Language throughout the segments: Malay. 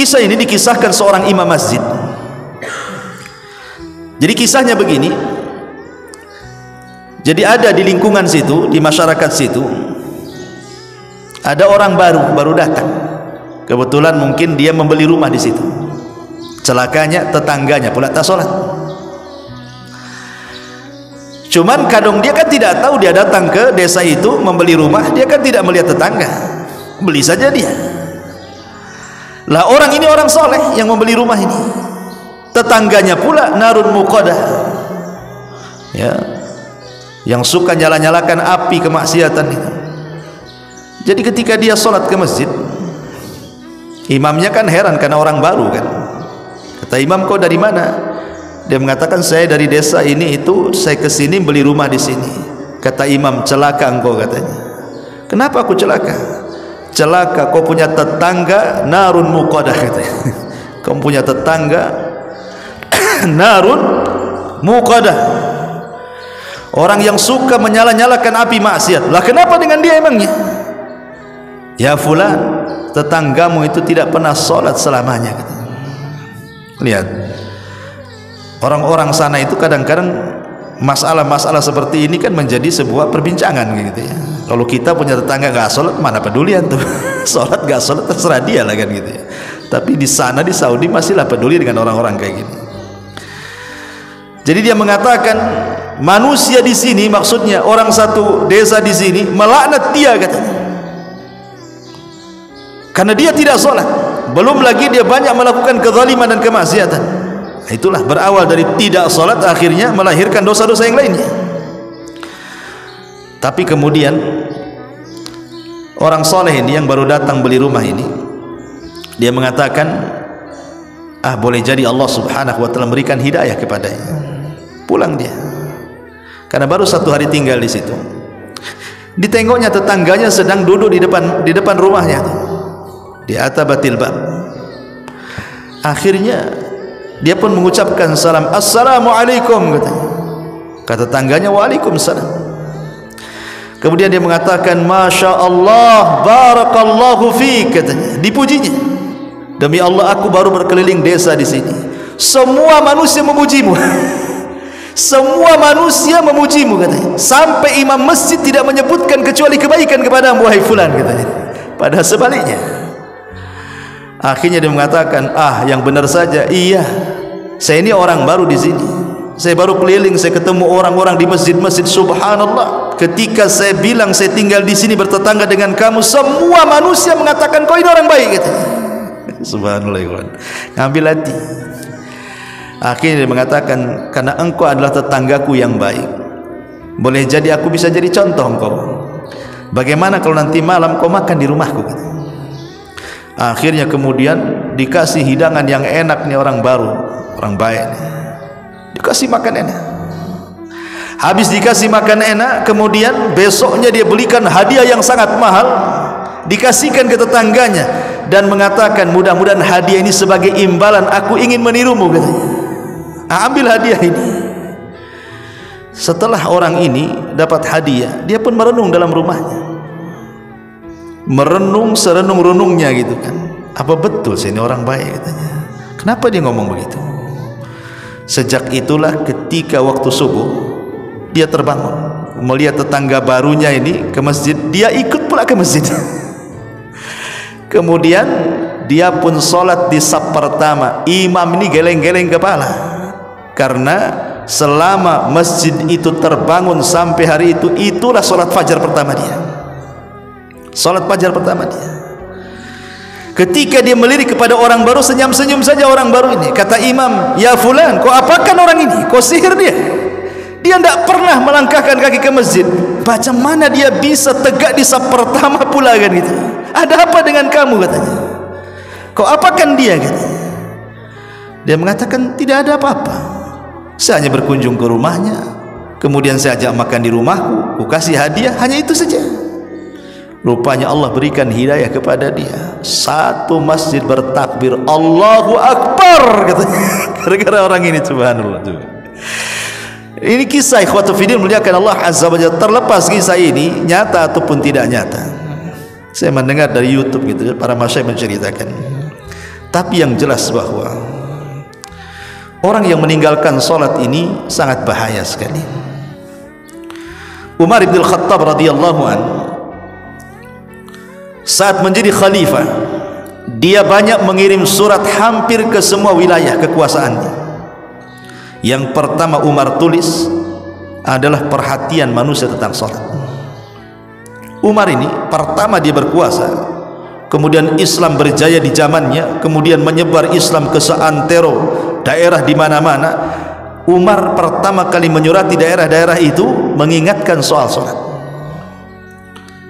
Kisah ini dikisahkan seorang imam masjid. Jadi kisahnya begini. Jadi ada di lingkungan situ, di masyarakat situ, ada orang baru datang. Kebetulan mungkin dia membeli rumah di situ. Celakanya tetangganya pula tak sholat. Cuman kadang dia kan tidak tahu, dia datang ke desa itu membeli rumah, dia kan tidak melihat tetangga, beli saja dia. Lah orang ini orang soleh yang membeli rumah ini, tetangganya pula narun muqadah, ya, yang suka nyala-nyalakan api kemaksiatan itu. Jadi ketika dia sholat ke masjid, imamnya kan heran karena orang baru kan. Kata imam, kau dari mana? Dia mengatakan, saya dari desa ini itu, saya ke sini beli rumah di sini. Kata imam, celaka engkau katanya. Kenapa aku celaka? Celaka, kau punya tetangga narun muqadah katanya. Kau punya tetangga narun muqadah, orang yang suka menyala-nyalakan api maksiat. Lah kenapa dengan dia emangnya? Ya fulan, tetanggamu itu tidak pernah sholat selamanya katanya. Lihat, orang-orang sana itu kadang-kadang masalah-masalah seperti ini kan menjadi sebuah perbincangan gitu ya. Kalau kita punya tetangga nggak sholat, mana pedulian tuh. Sholat nggak sholat terserah dia lah kan gitu ya. Tapi di sana di Saudi masihlah peduli dengan orang-orang kayak gini. Jadi dia mengatakan, manusia di sini, maksudnya orang satu desa di sini, melaknat dia katanya, karena dia tidak sholat. Belum lagi dia banyak melakukan kezaliman dan kemaksiatan. Itulah berawal dari tidak sholat, akhirnya melahirkan dosa-dosa yang lainnya. Tapi kemudian orang soleh ini yang baru datang beli rumah ini, dia mengatakan, boleh jadi Allah subhanahu wa ta'ala memberikan hidayah kepadanya. Pulang dia, karena baru 1 hari tinggal di situ. Ditengoknya tetangganya sedang duduk di depan rumahnya tuh, di atabatil bab. Akhirnya dia pun mengucapkan salam, assalamualaikum katanya. Kata tetangganya, waalaikumsalam. Kemudian dia mengatakan, masya Allah, barakallahu fiik katanya. Dipujinya, demi Allah aku baru berkeliling desa di sini, semua manusia memujimu. Semua manusia memujimu katanya. Sampai imam masjid tidak menyebutkan kecuali kebaikan kepadamu wahai fulan katanya. Padahal sebaliknya. Akhirnya dia mengatakan, yang benar saja, iya, saya ini orang baru di sini, saya baru keliling, saya ketemu orang-orang di masjid-masjid, subhanallah. Ketika saya bilang saya tinggal di sini bertetangga dengan kamu, semua manusia mengatakan kau ini orang baik katanya. Subhanallah, ngambil hati. Akhirnya dia mengatakan, karena engkau adalah tetanggaku yang baik, boleh jadi aku bisa jadi contoh engkau. Bagaimana kalau nanti malam kau makan di rumahku? Akhirnya kemudian dikasih hidangan yang enak nih, orang baru, orang baik nih, dikasih makan enak. Habis dikasih makan enak, kemudian besoknya dia belikan hadiah yang sangat mahal, dikasihkan ke tetangganya, dan mengatakan, mudah-mudahan hadiah ini sebagai imbalan aku ingin menirumu katanya. Ambil hadiah ini. Setelah orang ini dapat hadiah, dia pun merenung dalam rumahnya, merenung serenung-renungnya gitu kan. Apa betul sih ini orang baik katanya? Kenapa dia ngomong begitu? Sejak itulah ketika waktu subuh dia terbangun, melihat tetangga barunya ini ke masjid, dia ikut pula ke masjid. Kemudian dia pun sholat di saf pertama. Imam ini geleng-geleng kepala, karena selama masjid itu terbangun sampai hari itu, itulah sholat fajar pertama dia. Sholat fajar pertama dia. Ketika dia melirik kepada orang baru, senyum-senyum saja orang baru ini. Kata imam, ya fulan, kau apakan orang ini? Kau sihir dia? Dia tidak pernah melangkahkan kaki ke masjid. Macam mana dia bisa tegak di saf pertama pula kan gitu? Ada apa dengan kamu katanya? Kau apakan dia katanya? Dia mengatakan, tidak ada apa-apa, saya hanya berkunjung ke rumahnya, kemudian saya ajak makan di rumahku, ku kasih hadiah, hanya itu saja. Rupanya Allah berikan hidayah kepada dia. Satu masjid bertakbir, Allahu Akbar katanya, gara-gara orang ini. Subhanallah. Ini kisah ikhwatu fiddin muliakan Allah azza wa jalla. Terlepas kisah ini nyata ataupun tidak nyata, saya mendengar dari YouTube gitu, para masyayikh menceritakan. Tapi yang jelas bahwa orang yang meninggalkan solat ini sangat bahaya sekali. Umar bin Khattab radhiyallahu an saat menjadi khalifah, dia banyak mengirim surat hampir ke semua wilayah kekuasaannya. Yang pertama Umar tulis adalah perhatian manusia tentang solat. Umar ini pertama dia berkuasa, kemudian Islam berjaya di zamannya, kemudian menyebar Islam ke seantero daerah di mana-mana. Umar pertama kali menyurati daerah-daerah itu mengingatkan soal solat.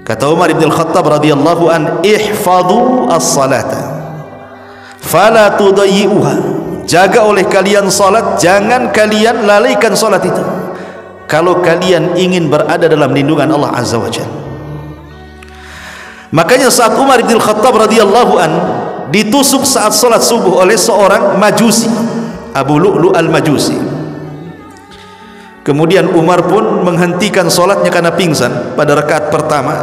Kata Umar bin Khattab radhiyallahu an, ihfadhu as-salata fala tudayyi'uha. Jaga oleh kalian salat, jangan kalian lalaikan salat itu kalau kalian ingin berada dalam lindungan Allah Azza wa Jalla. Makanya saat Umar bin Khattab radhiyallahu an ditusuk saat salat subuh oleh seorang majusi, Abu Lu'lu' al-Majusi, kemudian Umar pun menghentikan salatnya karena pingsan pada rakaat pertama,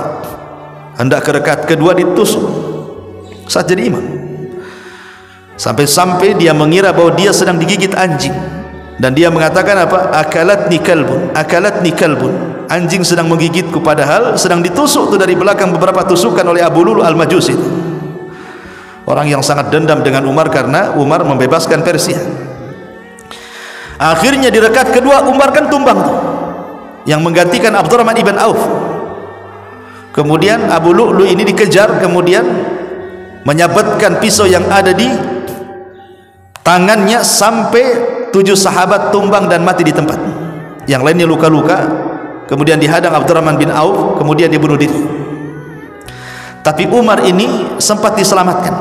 hendak ke rakaat kedua ditusuk saat jadi imam. Sampai-sampai dia mengira bahwa dia sedang digigit anjing, dan dia mengatakan apa? Akalatni kalbun, akalatni kalbun. Anjing sedang menggigitku, padahal sedang ditusuk tu dari belakang beberapa tusukan oleh Abu Lu'lu' al-Majusi. Orang yang sangat dendam dengan Umar karena Umar membebaskan Persia. Akhirnya di rakaat kedua Umar kan tumbang tu, yang menggantikan Abdurrahman ibn Auf. Kemudian Abu Lu'lu' ini dikejar, kemudian menyabetkan pisau yang ada di tangannya sampai 7 sahabat tumbang dan mati di tempat. Yang lainnya luka-luka. Kemudian dihadang Abdurrahman bin Auf, kemudian dia bunuh diri. Tapi Umar ini sempat diselamatkan.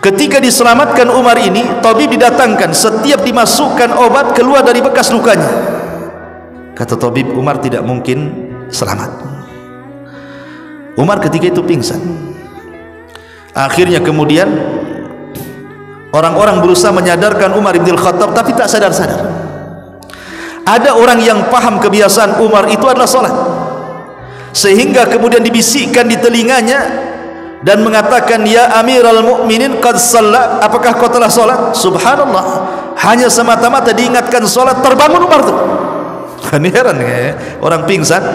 Ketika diselamatkan Umar ini, tabib didatangkan, setiap dimasukkan obat keluar dari bekas lukanya. Kata tabib, Umar tidak mungkin selamat. Umar ketika itu pingsan. Akhirnya kemudian orang-orang berusaha menyadarkan Umar bin Khattab, tapi tak sadar-sadar. Ada orang yang paham kebiasaan Umar itu adalah solat, sehingga kemudian dibisikkan di telinganya dan mengatakan, ya Amirul Mukminin qad shalla, apakah kau telah solat? Subhanallah, hanya semata-mata diingatkan solat terbangun Umar tuh. Kan heran ya, orang pingsan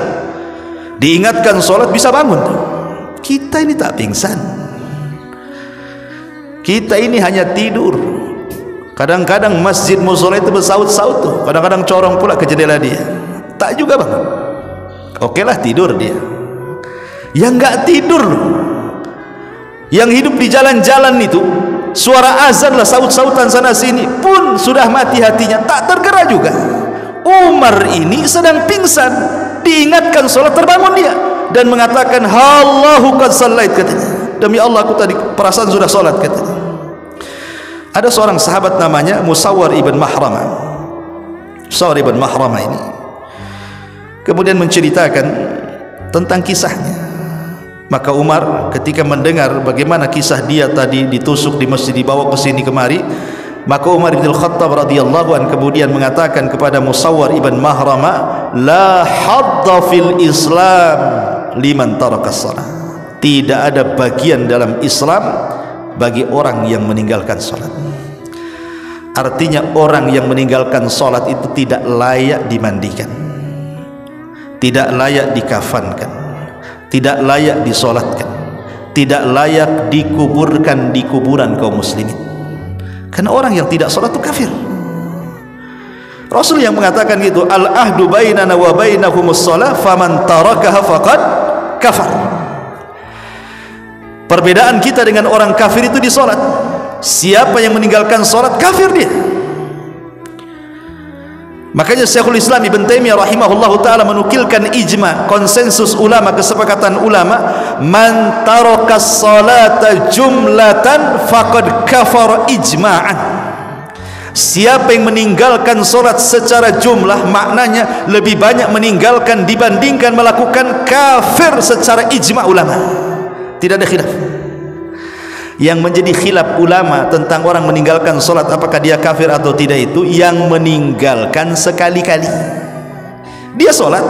diingatkan solat bisa bangun tuh. Kita ini tak pingsan, kita ini hanya tidur. Kadang-kadang masjid musola itu bersaut-saut tuh, kadang-kadang corong pula ke jendela dia, tak juga bangun. Oke lah tidur dia. Yang enggak tidur loh, yang hidup di jalan-jalan itu, suara azan lah, saut-sautan sana sini pun sudah mati hatinya, tak tergerak juga. Umar ini sedang pingsan, diingatkan sholat terbangun dia dan mengatakan, Allahu qad shallait, katanya, demi Allah aku tadi perasaan sudah sholat, katanya. Ada seorang sahabat namanya Musawwar ibn Mahramah. Musawwar ibn Mahramah ini kemudian menceritakan tentang kisahnya. Maka Umar ketika mendengar bagaimana kisah dia tadi ditusuk di masjid, dibawa ke sini kemari, maka Umar bin Khattab radhiyallahu an kemudian mengatakan kepada Musawwar ibn Mahramah, la hadda fil Islam liman taraka shalah. Tidak ada bagian dalam Islam bagi orang yang meninggalkan salat. Artinya orang yang meninggalkan salat itu tidak layak dimandikan, tidak layak dikafankan, tidak layak disolatkan, tidak layak dikuburkan di kuburan kaum muslimin. Karena orang yang tidak salat itu kafir. Rasul yang mengatakan gitu, al-ahdu bainana wa bainahumus shalah faman tarakaha faqad kafar. Perbedaan kita dengan orang kafir itu di solat. Siapa yang meninggalkan solat, kafir dia. Makanya Syekhul Islam Ibn Taimiyah rahimahullahu ta'ala menukilkan ijma, konsensus ulama, kesepakatan ulama, man tarakas salata jumlatan faqad kafar ijma'an. Siapa yang meninggalkan solat secara jumlah, maknanya lebih banyak meninggalkan dibandingkan melakukan, kafir secara ijma' ulama. Tidak ada khilaf. Yang menjadi khilaf ulama tentang orang meninggalkan solat apakah dia kafir atau tidak itu yang meninggalkan sekali-kali. Dia solat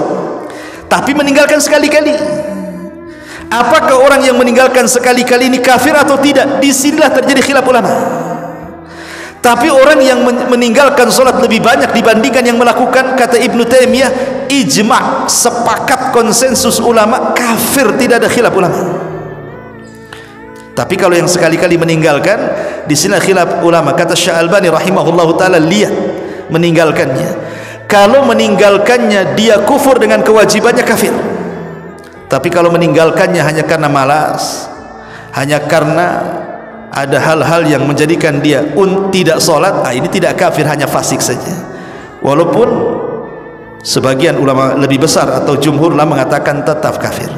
tapi meninggalkan sekali-kali. Apakah orang yang meninggalkan sekali-kali ini kafir atau tidak? Disinilah terjadi khilaf ulama. Tapi orang yang meninggalkan solat lebih banyak dibandingkan yang melakukan, kata Ibnu Taimiyah, ijma', sepakat konsensus ulama, kafir, tidak ada khilaf ulama. Tapi kalau yang sekali-kali meninggalkan, disinilah khilaf ulama. Kata Syekh Albani rahimahullahu ta'ala, lihat meninggalkannya. Kalau meninggalkannya dia kufur dengan kewajibannya, kafir. Tapi kalau meninggalkannya hanya karena malas, hanya karena ada hal-hal yang menjadikan dia tidak sholat, ini tidak kafir, hanya fasik saja. Walaupun sebagian ulama lebih besar atau jumhur ulama mengatakan tetap kafir.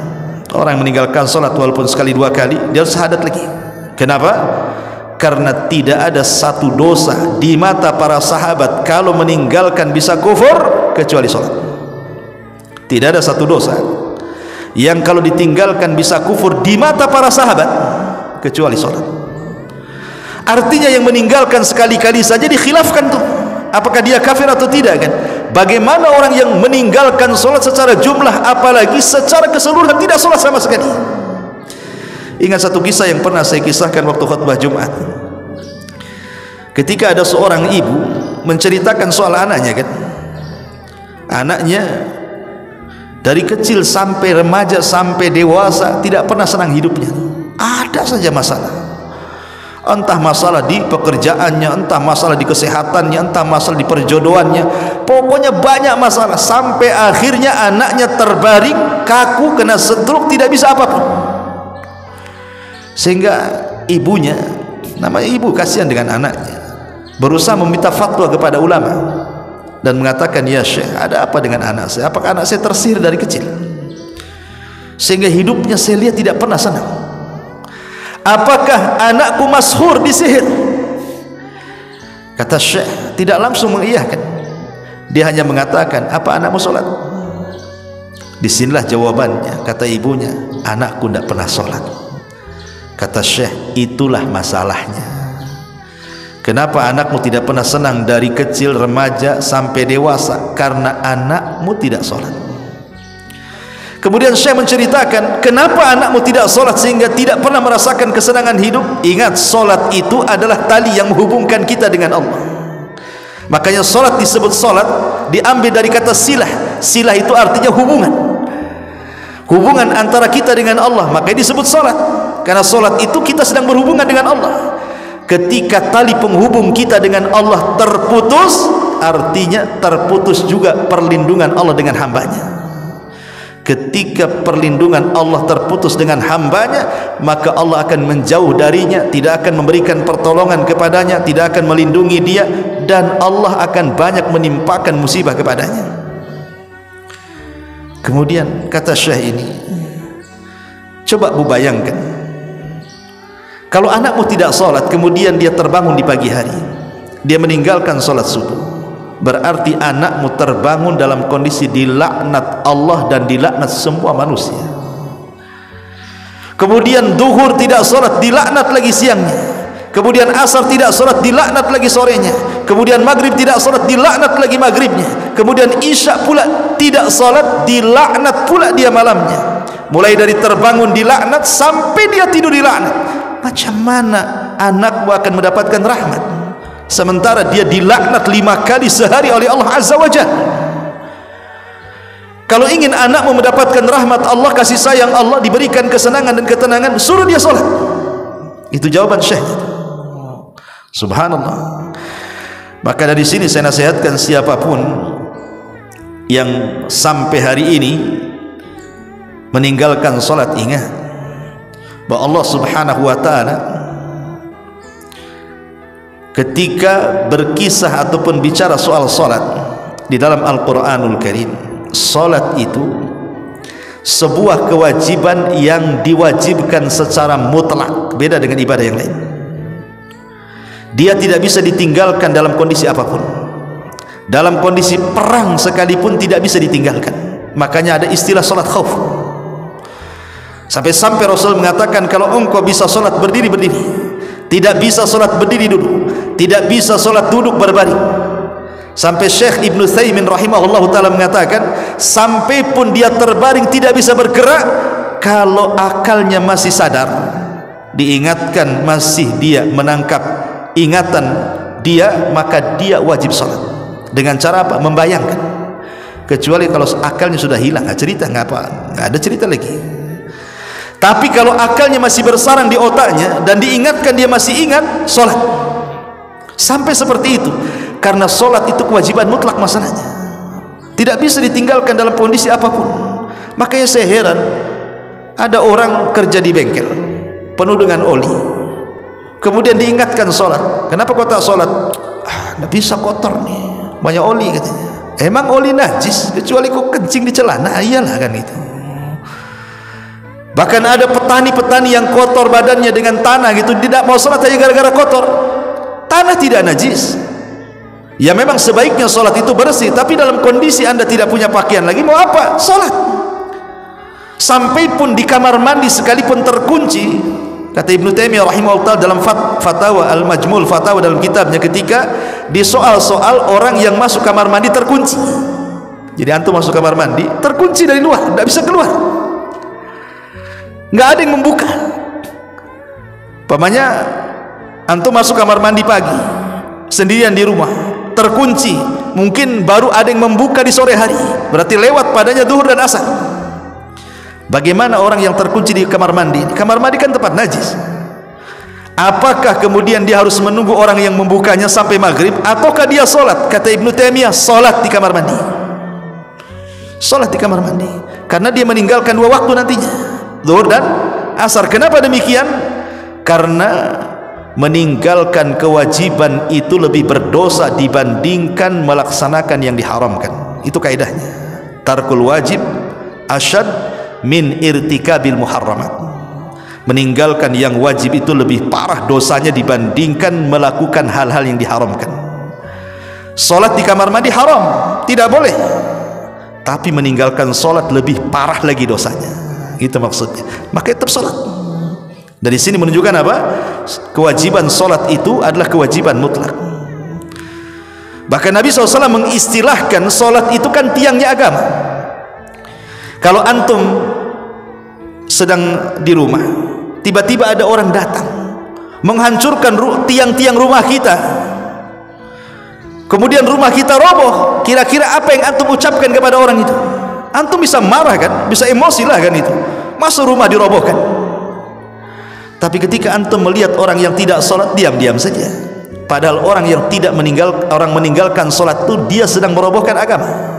Orang yang meninggalkan sholat walaupun sekali dua kali, dia harus syahadat lagi. Kenapa? Karena tidak ada satu dosa di mata para sahabat kalau meninggalkan bisa kufur kecuali sholat. Tidak ada satu dosa yang kalau ditinggalkan bisa kufur di mata para sahabat kecuali sholat. Artinya yang meninggalkan sekali-kali saja dikhilafkan tuh, apakah dia kafir atau tidak kan? Bagaimana orang yang meninggalkan sholat secara jumlah, apalagi secara keseluruhan tidak sholat sama sekali? Ingat satu kisah yang pernah saya kisahkan waktu khutbah Jumat. Ketika ada seorang ibu menceritakan soal anaknya kan, anaknya dari kecil sampai remaja sampai dewasa tidak pernah senang hidupnya, ada saja masalah. Entah masalah di pekerjaannya, entah masalah di kesehatannya, entah masalah di perjodohannya, pokoknya banyak masalah. Sampai akhirnya anaknya terbaring kaku, kena stroke, tidak bisa apapun. Sehingga ibunya, namanya ibu kasihan dengan anaknya, berusaha meminta fatwa kepada ulama dan mengatakan, ya Syekh, ada apa dengan anak saya? Apakah anak saya tersihir dari kecil sehingga hidupnya saya lihat tidak pernah senang? Apakah anakku masyhur disihir? Kata Syekh tidak langsung mengiyakan, dia hanya mengatakan, apa anakmu sholat? Disinilah jawabannya, kata ibunya, anakku tidak pernah sholat. Kata Syekh, itulah masalahnya. Kenapa anakmu tidak pernah senang dari kecil, remaja sampai dewasa? Karena anakmu tidak sholat. Kemudian Syekh menceritakan, kenapa anakmu tidak sholat sehingga tidak pernah merasakan kesenangan hidup? Ingat, sholat itu adalah tali yang menghubungkan kita dengan Allah. Makanya sholat disebut sholat, diambil dari kata silah. Silah itu artinya hubungan, hubungan antara kita dengan Allah, makanya disebut sholat. Karena sholat itu kita sedang berhubungan dengan Allah. Ketika tali penghubung kita dengan Allah terputus, artinya terputus juga perlindungan Allah dengan hambanya. Ketika perlindungan Allah terputus dengan hambanya, maka Allah akan menjauh darinya, tidak akan memberikan pertolongan kepadanya, tidak akan melindungi dia, dan Allah akan banyak menimpakan musibah kepadanya. Kemudian kata Syekh ini, coba bu bayangkan, kalau anakmu tidak sholat, kemudian dia terbangun di pagi hari, dia meninggalkan sholat subuh, berarti anakmu terbangun dalam kondisi dilaknat Allah dan dilaknat semua manusia. Kemudian duhur tidak sholat, dilaknat lagi siangnya. Kemudian asar tidak sholat, dilaknat lagi sorenya. Kemudian maghrib tidak sholat, dilaknat lagi maghribnya. Kemudian isya pula tidak sholat, dilaknat pula dia malamnya. Mulai dari terbangun dilaknat sampai dia tidur dilaknat. Macam mana anakmu akan mendapatkan rahmat sementara dia dilaknat 5 kali sehari oleh Allah Azza wa Jalla? Kalau ingin anakmu mendapatkan rahmat Allah, kasih sayang Allah, diberikan kesenangan dan ketenangan, suruh dia sholat. Itu jawaban Syekh. Subhanallah. Maka dari sini saya nasihatkan siapapun yang sampai hari ini meninggalkan sholat, ingat bahwa Allah Subhanahu wa ta'ala ketika berkisah ataupun bicara soal sholat di dalam Al-Quranul Karim, sholat itu sebuah kewajiban yang diwajibkan secara mutlak, beda dengan ibadah yang lain. Dia tidak bisa ditinggalkan dalam kondisi apapun. Dalam kondisi perang sekalipun tidak bisa ditinggalkan. Makanya ada istilah sholat khauf. Sampai-sampai Rasul mengatakan, kalau engkau bisa sholat berdiri, berdiri. Tidak bisa sholat berdiri, duduk. Tidak bisa sholat duduk berbaring. Sampai Syekh Ibnu Utsaimin rahimahullah ta'ala mengatakan, sampai pun dia terbaring tidak bisa bergerak, kalau akalnya masih sadar, diingatkan, masih dia menangkap ingatan dia, maka dia wajib sholat. Dengan cara apa? Membayangkan. Kecuali kalau akalnya sudah hilang, cerita nggak ada cerita lagi. Tapi kalau akalnya masih bersarang di otaknya dan diingatkan, dia masih ingat, sholat. Sampai seperti itu, karena sholat itu kewajiban mutlak masalahnya, tidak bisa ditinggalkan dalam kondisi apapun. Makanya saya heran, ada orang kerja di bengkel penuh dengan oli, kemudian diingatkan sholat. Kenapa kau tak sholat? Nggak bisa, kotor nih, banyak oli katanya. Emang oli najis kecuali kau kencing di celana? Iyalah kan itu. Bahkan ada petani-petani yang kotor badannya dengan tanah gitu, tidak mau sholat hanya gara-gara kotor. Tanah tidak najis. Ya memang sebaiknya sholat itu bersih, tapi dalam kondisi anda tidak punya pakaian lagi, mau apa? Sholat. Sampai pun di kamar mandi sekalipun terkunci, kata Ibnu Taimiyah rahimahullah dalam Fatawa Al-Majmul, Fatawa dalam kitabnya, ketika di soal-soal orang yang masuk kamar mandi terkunci. Jadi antum masuk kamar mandi terkunci dari luar, tidak bisa keluar, nggak ada yang membuka. Pamannya antum masuk kamar mandi pagi sendirian di rumah, terkunci, mungkin baru ada yang membuka di sore hari, berarti lewat padanya zuhur dan asar. Bagaimana orang yang terkunci di kamar mandi? Di kamar mandi kan tempat najis. Apakah kemudian dia harus menunggu orang yang membukanya sampai maghrib, ataukah dia sholat? Kata Ibnu Taimiyah, sholat di kamar mandi. Sholat di kamar mandi, karena dia meninggalkan dua waktu nantinya, zuhur dan asar. Kenapa demikian? Karena meninggalkan kewajiban itu lebih berdosa dibandingkan melaksanakan yang diharamkan. Itu kaidahnya. Tarkul wajib asyad min irtikabil muharramat. Meninggalkan yang wajib itu lebih parah dosanya dibandingkan melakukan hal-hal yang diharamkan. Salat di kamar mandi haram, tidak boleh. Tapi meninggalkan salat lebih parah lagi dosanya. Itu maksudnya. Maka tetap salat. Dari sini menunjukkan apa? Kewajiban salat itu adalah kewajiban mutlak. Bahkan Nabi SAW mengistilahkan salat itu kan tiangnya agama. Kalau antum sedang di rumah, tiba-tiba ada orang datang menghancurkan tiang-tiang rumah kita, kemudian rumah kita roboh, kira-kira apa yang antum ucapkan kepada orang itu? Antum bisa marah kan, bisa emosi lah kan itu. Masa rumah dirobohkan? Tapi ketika antum melihat orang yang tidak sholat, diam-diam saja. Padahal orang yang meninggalkan sholat itu dia sedang merobohkan agama.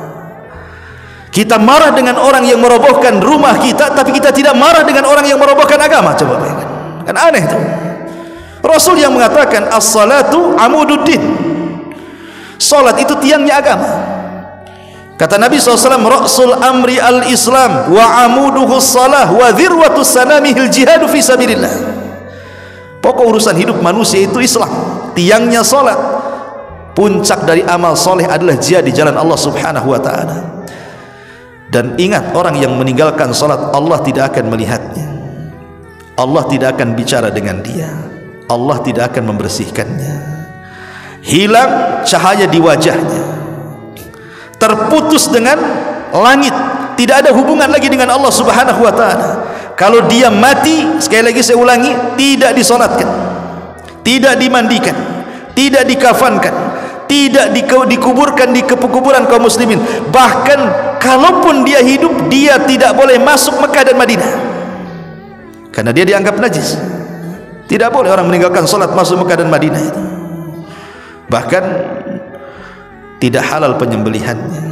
Kita marah dengan orang yang merobohkan rumah kita, tapi kita tidak marah dengan orang yang merobohkan agama. Coba bayangkan, kan aneh itu. Rasul yang mengatakan as-salatu amududdin, salat itu tiangnya agama. Kata Nabi SAW, ra'sul amri al-islam wa amuduhu salah wa dhirwatus sanamihil jihadu fi sabilillah. Pokok urusan hidup manusia itu Islam, tiangnya salat. Puncak dari amal soleh adalah jihad di jalan Allah Subhanahu wa ta'ala. Dan ingat, orang yang meninggalkan salat, Allah tidak akan melihatnya, Allah tidak akan bicara dengan dia, Allah tidak akan membersihkannya. Hilang cahaya di wajahnya, terputus dengan langit, tidak ada hubungan lagi dengan Allah Subhanahu wa ta'ala. Kalau dia mati, sekali lagi saya ulangi, tidak disolatkan, tidak dimandikan, tidak dikafankan, tidak dikuburkan di kuburan kaum muslimin. Bahkan kalaupun dia hidup, dia tidak boleh masuk Mekah dan Madinah, karena dia dianggap najis. Tidak boleh orang meninggalkan salat masuk Mekah dan Madinah itu. Bahkan tidak halal penyembelihannya.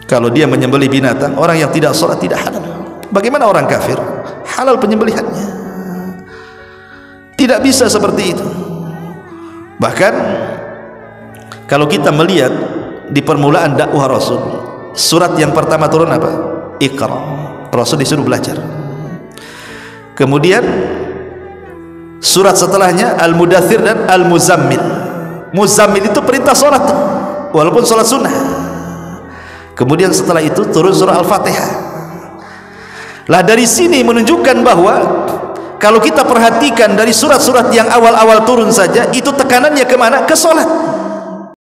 Kalau dia menyembelih binatang, orang yang tidak salat tidak halal. Bagaimana orang kafir? Halal penyembelihannya. Tidak bisa seperti itu. Bahkan kalau kita melihat di permulaan dakwah Rasul, surat yang pertama turun apa? Iqra. Rasul disuruh belajar. Kemudian surat setelahnya Al-Mudaththir dan Al-Muzammil. Muzammil itu perintah salat, walaupun salat sunnah. Kemudian setelah itu turun surah Al-Fatihah. Lah dari sini menunjukkan bahwa kalau kita perhatikan dari surat-surat yang awal-awal turun saja, itu tekanannya kemana? Ke salat.